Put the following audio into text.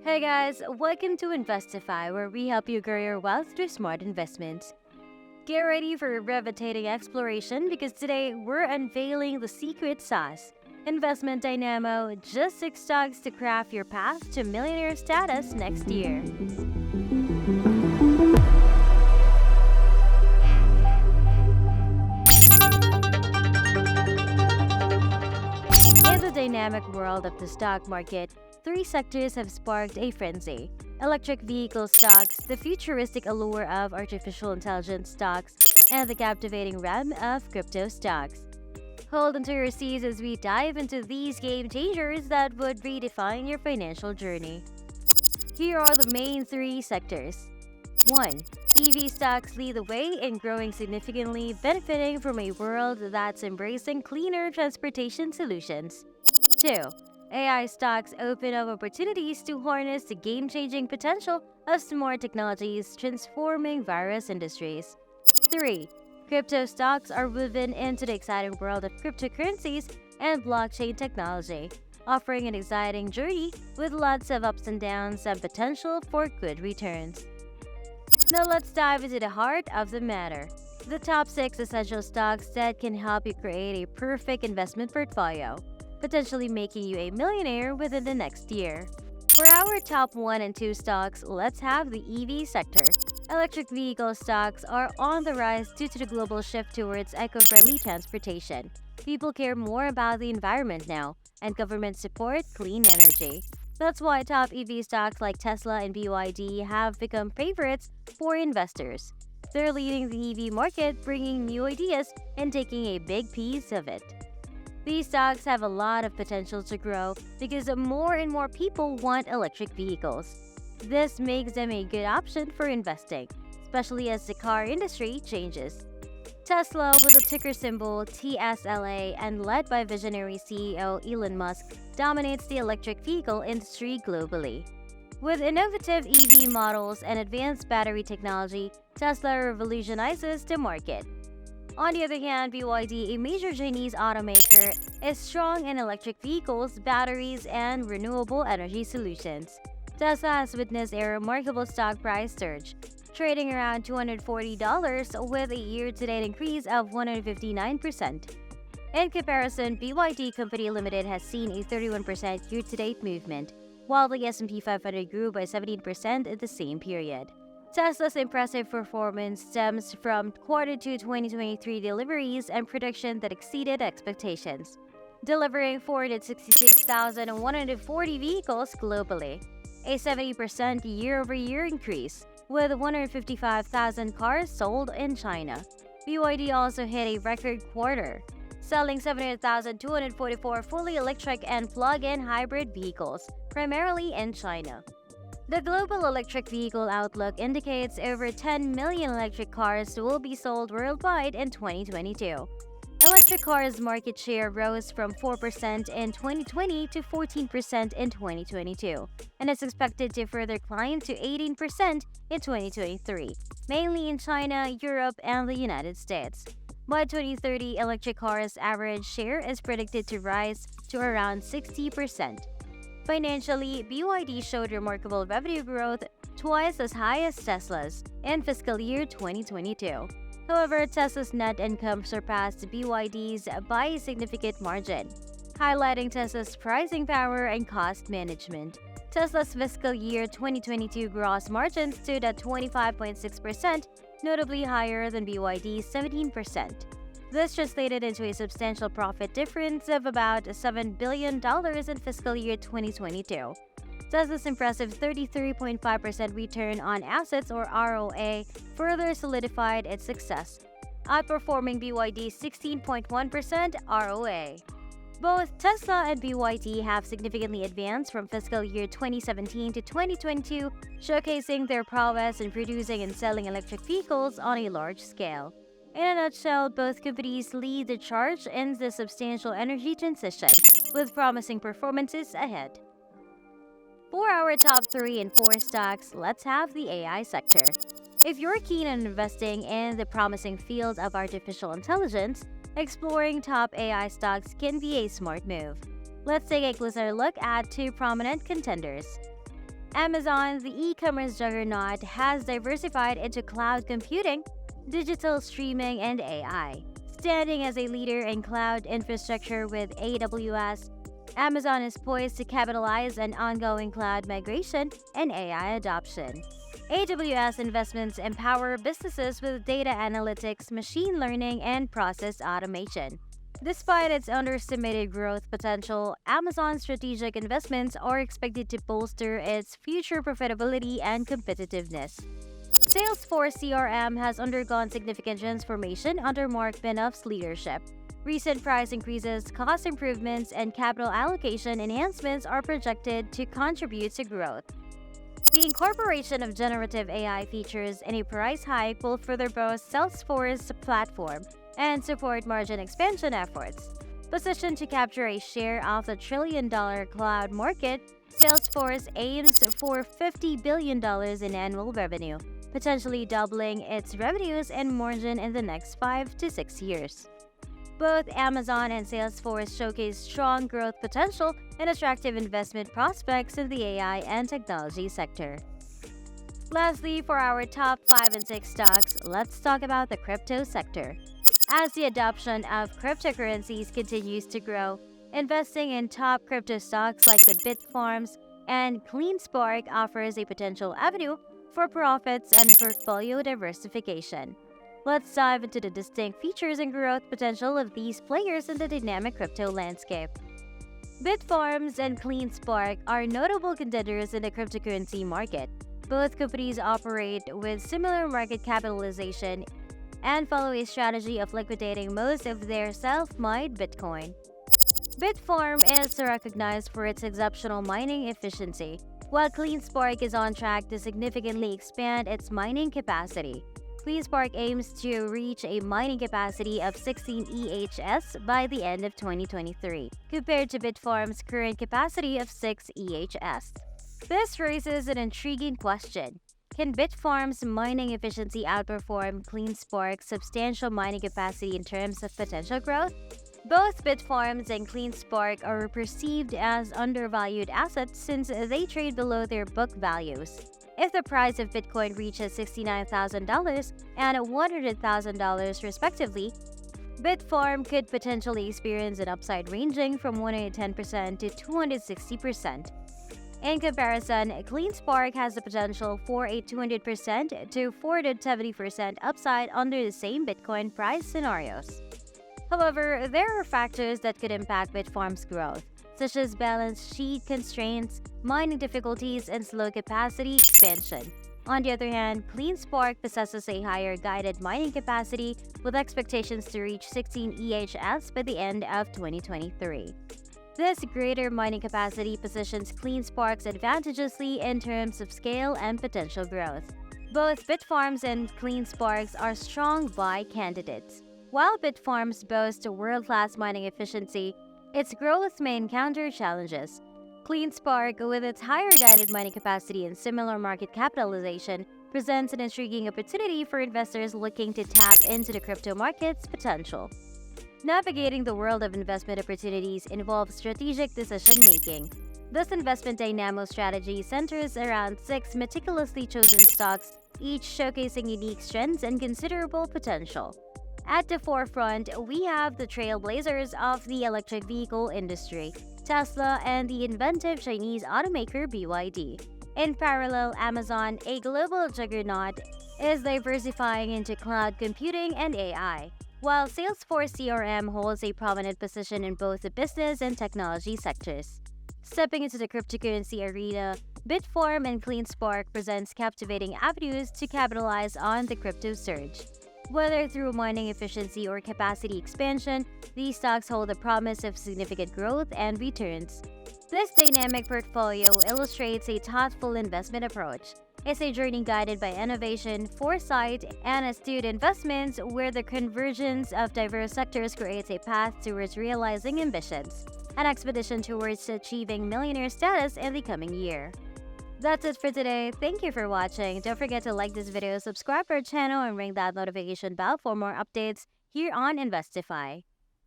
Hey guys, welcome to Investify, where we help you grow your wealth through smart investments. Get ready for a riveting exploration because today we're unveiling the secret sauce. Investment Dynamo, just 6 stocks to craft your path to millionaire status next year. In the dynamic world of the stock market, three sectors have sparked a frenzy: electric vehicle stocks, the futuristic allure of artificial intelligence stocks, and the captivating realm of crypto stocks. Hold onto your seats as we dive into these game changers that would redefine your financial journey. Here are the main three sectors. 1. EV stocks lead the way in growing significantly, benefiting from a world that's embracing cleaner transportation solutions. 2. AI stocks open up opportunities to harness the game-changing potential of smart technologies transforming various industries. 3. Crypto stocks are woven into the exciting world of cryptocurrencies and blockchain technology, offering an exciting journey with lots of ups and downs and potential for good returns. Now let's dive into the heart of the matter: the top 6 essential stocks that can help you create a perfect investment portfolio, potentially making you a millionaire within the next year. For our top 1 and 2 stocks, let's have the EV sector. Electric vehicle stocks are on the rise due to the global shift towards eco-friendly transportation. People care more about the environment now, and governments support clean energy. That's why top EV stocks like Tesla and BYD have become favorites for investors. They're leading the EV market, bringing new ideas and taking a big piece of it. These stocks have a lot of potential to grow because more and more people want electric vehicles. This makes them a good option for investing, especially as the car industry changes. Tesla, with a ticker symbol TSLA and led by visionary CEO Elon Musk, dominates the electric vehicle industry globally. With innovative EV models and advanced battery technology, Tesla revolutionizes the market. On the other hand, BYD, a major Chinese automaker, is strong in electric vehicles, batteries, and renewable energy solutions. Tesla has witnessed a remarkable stock price surge, trading around $240 with a year-to-date increase of 159%. In comparison, BYD Company Limited has seen a 31% year-to-date movement, while the S&P 500 grew by 17% in the same period. Tesla's impressive performance stems from Q2 2023 deliveries and production that exceeded expectations, delivering 466,140 vehicles globally, a 70% year-over-year increase, with 155,000 cars sold in China. BYD also hit a record quarter, selling 700,244 fully electric and plug-in hybrid vehicles, primarily in China. The global electric vehicle outlook indicates over 10 million electric cars will be sold worldwide in 2022. Electric cars' market share rose from 4% in 2020 to 14% in 2022, and is expected to further climb to 18% in 2023, mainly in China, Europe, and the United States. By 2030, electric cars' average share is predicted to rise to around 60%. Financially, BYD showed remarkable revenue growth, twice as high as Tesla's, in fiscal year 2022. However, Tesla's net income surpassed BYD's by a significant margin, highlighting Tesla's pricing power and cost management. Tesla's fiscal year 2022 gross margin stood at 25.6%, notably higher than BYD's 17%. This translated into a substantial profit difference of about $7 billion in fiscal year 2022. Tesla's impressive 33.5% return on assets, or ROA, further solidified its success, outperforming BYD's 16.1% ROA. Both Tesla and BYD have significantly advanced from fiscal year 2017 to 2022, showcasing their prowess in producing and selling electric vehicles on a large scale. In a nutshell, both companies lead the charge in the substantial energy transition, with promising performances ahead. For our top 3 and 4 stocks, let's have the AI sector. If you're keen on investing in the promising field of artificial intelligence, exploring top AI stocks can be a smart move. Let's take a closer look at 2 prominent contenders. Amazon, the e-commerce juggernaut, has diversified into cloud computing, digital streaming, and AI. Standing as a leader in cloud infrastructure with AWS, Amazon is poised to capitalize on ongoing cloud migration and AI adoption. AWS investments empower businesses with data analytics, machine learning, and process automation. Despite its underestimated growth potential, Amazon's strategic investments are expected to bolster its future profitability and competitiveness. Salesforce CRM has undergone significant transformation under Mark Benioff's leadership. Recent price increases, cost improvements, and capital allocation enhancements are projected to contribute to growth. The incorporation of generative AI features in a price hike will further boost Salesforce's platform and support margin expansion efforts. Positioned to capture a share of the trillion-dollar cloud market, Salesforce aims for $50 billion in annual revenue, potentially doubling its revenues and margin in the next 5 to 6 years. Both Amazon and Salesforce showcase strong growth potential and attractive investment prospects in the AI and technology sector. Lastly, for our top 5 and 6 stocks, let's talk about the crypto sector. As the adoption of cryptocurrencies continues to grow, investing in top crypto stocks like the Bitfarms and CleanSpark offers a potential avenue for profits and portfolio diversification. Let's dive into the distinct features and growth potential of these players in the dynamic crypto landscape. Bitfarms and CleanSpark are notable contenders in the cryptocurrency market. Both companies operate with similar market capitalization and follow a strategy of liquidating most of their self-mined Bitcoin. Bitfarm is recognized for its exceptional mining efficiency, while CleanSpark is on track to significantly expand its mining capacity. CleanSpark aims to reach a mining capacity of 16 EHS by the end of 2023, compared to Bitfarm's current capacity of 6 EHS. This raises an intriguing question. Can Bitfarm's mining efficiency outperform CleanSpark's substantial mining capacity in terms of potential growth? Both Bitfarms and CleanSpark are perceived as undervalued assets since they trade below their book values. If the price of Bitcoin reaches $69,000 and $100,000 respectively, Bitfarm could potentially experience an upside ranging from 110% to 260%. In comparison, CleanSpark has the potential for a 200% to 470% upside under the same Bitcoin price scenarios. However, there are factors that could impact Bitfarm's growth, such as balance sheet constraints, mining difficulties, and slow capacity expansion. On the other hand, CleanSpark possesses a higher guided mining capacity with expectations to reach 16 EHS by the end of 2023. This greater mining capacity positions CleanSparks advantageously in terms of scale and potential growth. Both Bitfarms and CleanSparks are strong buy candidates. While Bitfarms boasts a world-class mining efficiency, its growth may encounter challenges. CleanSpark, with its higher guided mining capacity and similar market capitalization, presents an intriguing opportunity for investors looking to tap into the crypto market's potential. Navigating the world of investment opportunities involves strategic decision-making. This investment dynamo strategy centers around 6 meticulously chosen stocks, each showcasing unique strengths and considerable potential. At the forefront, we have the trailblazers of the electric vehicle industry, Tesla, and the inventive Chinese automaker BYD. In parallel, Amazon, a global juggernaut, is diversifying into cloud computing and AI, while Salesforce CRM holds a prominent position in both the business and technology sectors. Stepping into the cryptocurrency arena, Bitfarm and CleanSpark presents captivating avenues to capitalize on the crypto surge. Whether through mining efficiency or capacity expansion, these stocks hold the promise of significant growth and returns. This dynamic portfolio illustrates a thoughtful investment approach. It's a journey guided by innovation, foresight, and astute investments where the convergence of diverse sectors creates a path towards realizing ambitions, an expedition towards achieving millionaire status in the coming year. That's it for today. Thank you for watching. Don't forget to like this video, subscribe to our channel, and ring that notification bell for more updates here on Investify.